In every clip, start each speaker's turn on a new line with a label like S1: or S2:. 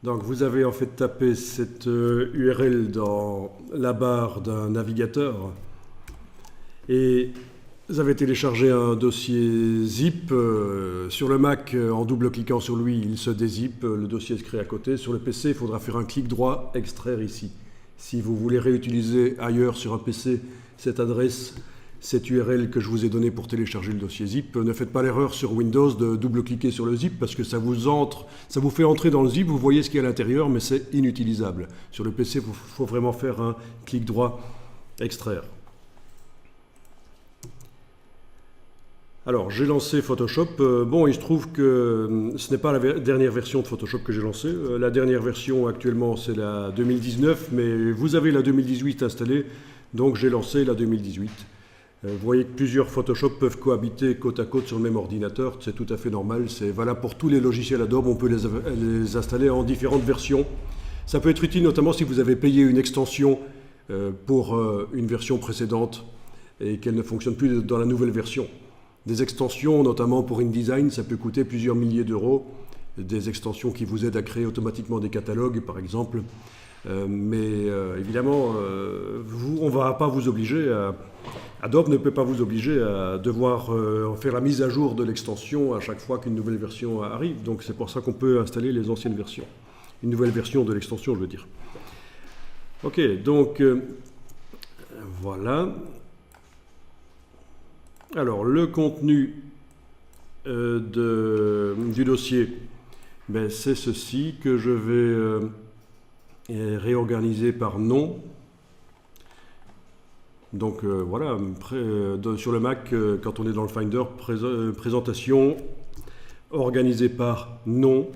S1: Donc vous avez en fait tapé cette URL dans la barre d'un navigateur et vous avez téléchargé un dossier zip. Sur le Mac, en double-cliquant sur lui, il se dézip, le dossier se crée à côté. Sur le PC, il faudra faire un clic droit, extraire ici. Si vous voulez réutiliser ailleurs sur un PC cette adresse, cette URL que je vous ai donnée pour télécharger le dossier zip, ne faites pas l'erreur sur Windows de double-cliquer sur le zip parce que ça vous fait entrer dans le zip, vous voyez ce qu'il y a à l'intérieur, mais c'est inutilisable. Sur le PC, il faut vraiment faire un clic droit, extraire. Alors, j'ai lancé Photoshop. Bon, il se trouve que ce n'est pas la dernière version de Photoshop que j'ai lancée. La dernière version actuellement, c'est la 2019, mais vous avez la 2018 installée, donc j'ai lancé la 2018. Vous voyez que plusieurs Photoshop peuvent cohabiter côte à côte sur le même ordinateur, c'est tout à fait normal, c'est valable pour tous les logiciels Adobe, on peut les installer en différentes versions. Ça peut être utile notamment si vous avez payé une extension pour une version précédente et qu'elle ne fonctionne plus dans la nouvelle version. Des extensions, notamment pour InDesign, ça peut coûter plusieurs milliers d'euros. Des extensions qui vous aident à créer automatiquement des catalogues, par exemple. Évidemment, on ne va pas vous obliger Adobe ne peut pas vous obliger à devoir faire la mise à jour de l'extension à chaque fois qu'une nouvelle version arrive. Donc c'est pour ça qu'on peut installer les anciennes versions. Une nouvelle version de l'extension, je veux dire. Ok, donc voilà. Alors, le contenu du dossier, ben, c'est ceci que je vais réorganiser par nom. Donc voilà, sur le Mac, quand on est dans le Finder, présentation organisée par nom.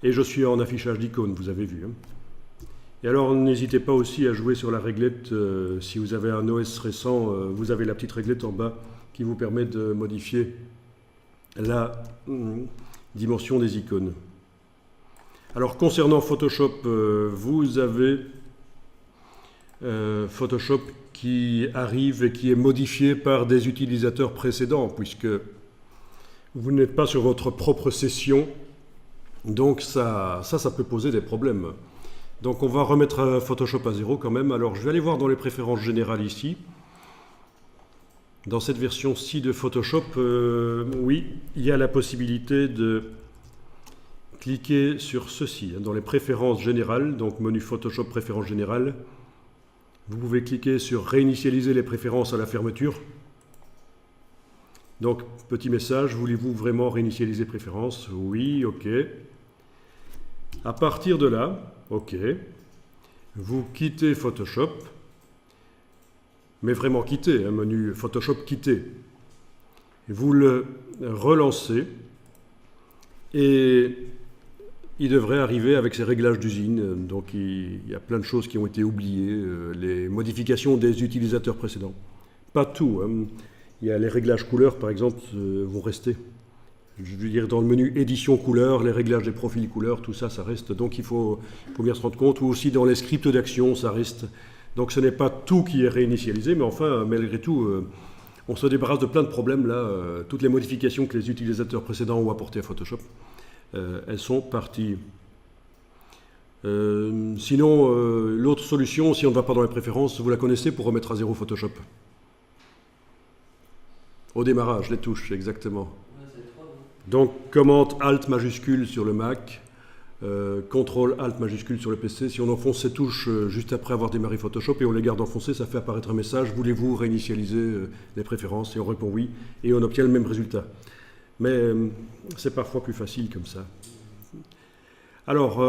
S1: Et je suis en affichage d'icônes, vous avez vu. Hein. Et alors, n'hésitez pas aussi à jouer sur la réglette. Si vous avez un OS récent, vous avez la petite réglette en bas qui vous permet de modifier la dimension des icônes. Alors, concernant Photoshop, vous avez Photoshop qui arrive et qui est modifié par des utilisateurs précédents, puisque vous n'êtes pas sur votre propre session. Donc, ça peut poser des problèmes. Donc on va remettre Photoshop à 0 quand même. Alors je vais aller voir dans les préférences générales ici. Dans cette version-ci de Photoshop, oui, il y a la possibilité de cliquer sur ceci, dans les préférences générales, donc menu Photoshop préférences générales. Vous pouvez cliquer sur réinitialiser les préférences à la fermeture. Donc petit message, voulez-vous vraiment réinitialiser préférences? Oui, ok. À partir de là, OK, vous quittez Photoshop, mais vraiment quittez, un menu Photoshop quitter. Vous le relancez et il devrait arriver avec ses réglages d'usine. Donc il y a plein de choses qui ont été oubliées, les modifications des utilisateurs précédents. Pas tout, hein. Il y a les réglages couleurs par exemple vont rester. Je veux dire, dans le menu édition couleur, les réglages des profils couleurs, tout ça, ça reste. Donc il faut bien se rendre compte. Ou aussi dans les scripts d'action, ça reste. Donc ce n'est pas tout qui est réinitialisé, mais enfin, malgré tout, on se débarrasse de plein de problèmes là. Toutes les modifications que les utilisateurs précédents ont apportées à Photoshop, elles sont parties. Sinon, l'autre solution, si on ne va pas dans les préférences, vous la connaissez pour remettre à 0 Photoshop. Au démarrage, les touches, exactement. Donc, commande Alt majuscule sur le Mac, CTRL Alt majuscule sur le PC. Si on enfonce ces touches juste après avoir démarré Photoshop et on les garde enfoncées, ça fait apparaître un message. Voulez-vous réinitialiser les préférences? Et on répond oui, et on obtient le même résultat. Mais c'est parfois plus facile comme ça. Alors,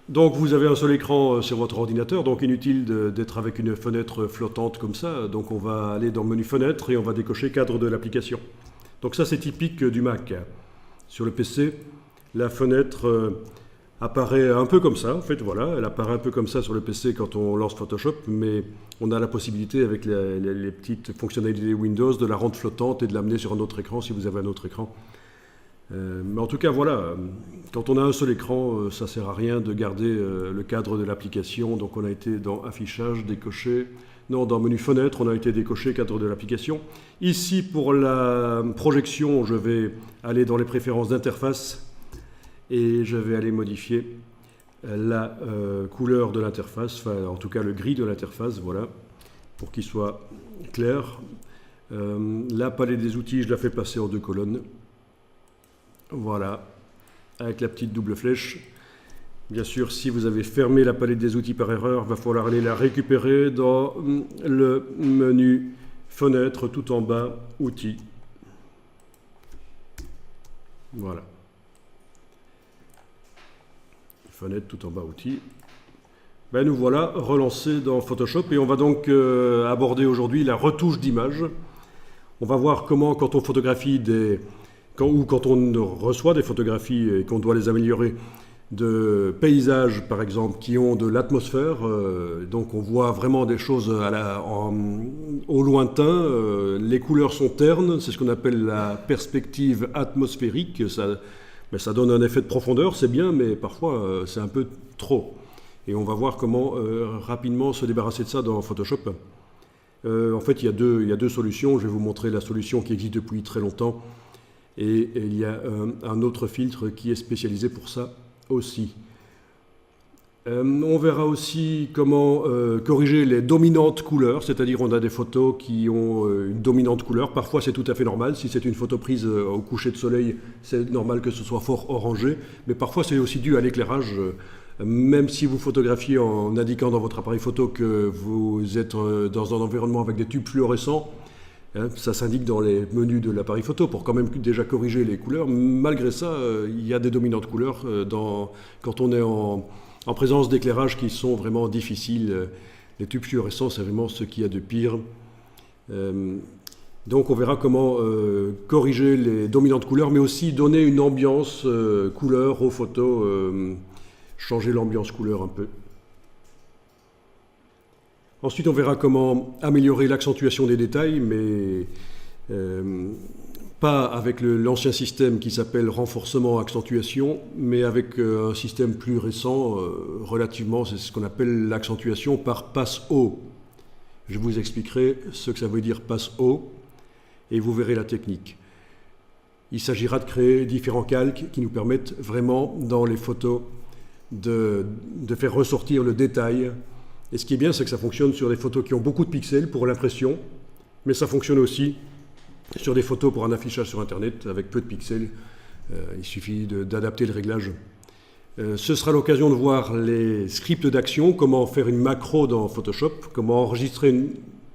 S1: donc vous avez un seul écran sur votre ordinateur, donc inutile d'être avec une fenêtre flottante comme ça. Donc on va aller dans le menu fenêtre et on va décocher cadre de l'application. Donc ça c'est typique du Mac. Sur le PC, la fenêtre apparaît un peu comme ça. En fait, voilà, elle apparaît un peu comme ça sur le PC quand on lance Photoshop, mais on a la possibilité avec les petites fonctionnalités Windows de la rendre flottante et de l'amener sur un autre écran si vous avez un autre écran. Mais en tout cas, voilà, quand on a un seul écran, ça ne sert à rien de garder le cadre de l'application. Donc on a été dans Affichage, décoché. Non, dans Menu Fenêtre, on a été décoché cadre de l'application. Ici, pour la projection, je vais aller dans les préférences d'interface et je vais aller modifier la couleur de l'interface, enfin en tout cas le gris de l'interface, voilà, pour qu'il soit clair. La palette des outils, je la fais passer en 2 colonnes. Voilà, avec la petite double flèche. Bien sûr, si vous avez fermé la palette des outils par erreur, il va falloir aller la récupérer dans le menu Fenêtre, tout en bas, Outils. Voilà. Fenêtre, tout en bas, Outils. Ben, nous voilà relancés dans Photoshop et on va donc aborder aujourd'hui la retouche d'image. On va voir comment, quand on photographie ou quand on reçoit des photographies et qu'on doit les améliorer, de paysages par exemple qui ont de l'atmosphère, donc on voit vraiment des choses au lointain, les couleurs sont ternes, c'est ce qu'on appelle la perspective atmosphérique, ça donne un effet de profondeur, c'est bien, mais parfois c'est un peu trop. Et on va voir comment rapidement se débarrasser de ça dans Photoshop. En fait, il y a deux solutions. Je vais vous montrer la solution qui existe depuis très longtemps. Et il y a un autre filtre qui est spécialisé pour ça aussi. On verra aussi comment corriger les dominantes couleurs, c'est-à-dire on a des photos qui ont une dominante couleur. Parfois c'est tout à fait normal, si c'est une photo prise au coucher de soleil, c'est normal que ce soit fort orangé, mais parfois c'est aussi dû à l'éclairage. Même si vous photographiez en indiquant dans votre appareil photo que vous êtes dans un environnement avec des tubes fluorescents, ça s'indique dans les menus de l'appareil photo pour quand même déjà corriger les couleurs. Malgré ça, il y a des dominantes couleurs quand on est en présence d'éclairages qui sont vraiment difficiles. Les tubes fluorescents, c'est vraiment ce qu'il y a de pire. Donc on verra comment corriger les dominantes couleurs, mais aussi donner une ambiance couleur aux photos, changer l'ambiance couleur un peu. Ensuite, on verra comment améliorer l'accentuation des détails, mais pas avec l'ancien système qui s'appelle renforcement-accentuation, mais avec un système plus récent, relativement, c'est ce qu'on appelle l'accentuation par passe haut. Je vous expliquerai ce que ça veut dire passe haut, et vous verrez la technique. Il s'agira de créer différents calques qui nous permettent vraiment, dans les photos, de faire ressortir le détail. Et ce qui est bien, c'est que ça fonctionne sur des photos qui ont beaucoup de pixels pour l'impression, mais ça fonctionne aussi sur des photos pour un affichage sur Internet avec peu de pixels. Il suffit d'adapter le réglage. Ce sera l'occasion de voir les scripts d'action, comment faire une macro dans Photoshop, comment enregistrer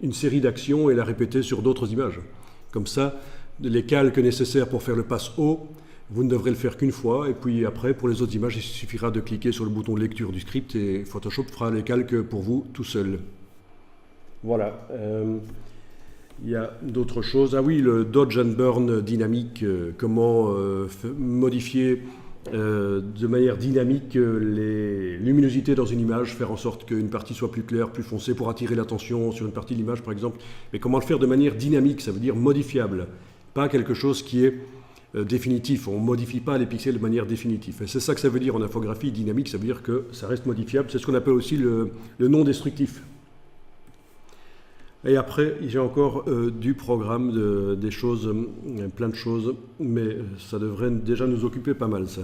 S1: une série d'actions et la répéter sur d'autres images. Comme ça, les calques nécessaires pour faire le passe haut, vous ne devrez le faire qu'une fois, et puis après, pour les autres images, il suffira de cliquer sur le bouton de lecture du script et Photoshop fera les calques pour vous tout seul. Voilà. Il y a d'autres choses. Ah oui, le Dodge and Burn dynamique, comment modifier de manière dynamique les luminosités dans une image, faire en sorte qu'une partie soit plus claire, plus foncée, pour attirer l'attention sur une partie de l'image, par exemple. Mais comment le faire de manière dynamique, ça veut dire modifiable, pas quelque chose qui est définitif. On ne modifie pas les pixels de manière définitive. Et c'est ça que ça veut dire en infographie dynamique, ça veut dire que ça reste modifiable. C'est ce qu'on appelle aussi le non destructif. Et après, j'ai encore du programme, des choses, plein de choses, mais ça devrait déjà nous occuper pas mal, ça.